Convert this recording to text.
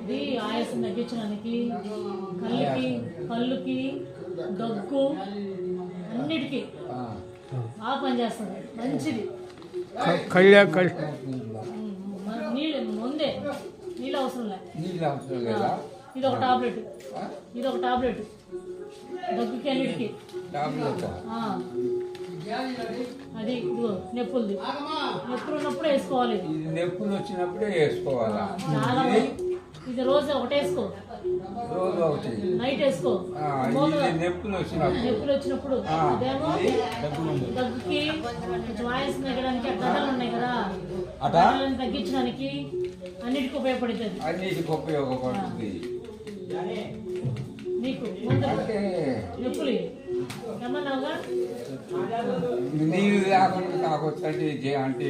ఇది ఆయాసం తగ్గించడానికి కళ్ళుకి దగ్గు అన్నిటికీ బాగా పనిచేస్తుంది. మంచిది. నీళ్ళు ముందే నీళ్ళు అవసరం లేదు. ఇది ఒక టాబ్లెట్ దగ్గుకి అన్నిటికి. అది నొప్పులు ఉన్నప్పుడు వేసుకోవాలి. నొప్పులు వచ్చినప్పుడే వేసుకోవాలా? చాలా ఇది రోజు ఒకటి వేసుకో, నైట్ వేసుకో. నొప్పులు వచ్చినప్పుడు అదేమో దగ్గుకి కొంచెం వాయిస్ తగ్గడానికి గడ్డలు ఉన్నాయి కదా, గడ్డలను తగ్గించడానికి అన్నిటికీ ఉపయోగపడుతుంది. నీకు నొప్పులు ఏమన్నావుగా నీళ్ళు లేకుండా తాగొచ్చు అంటే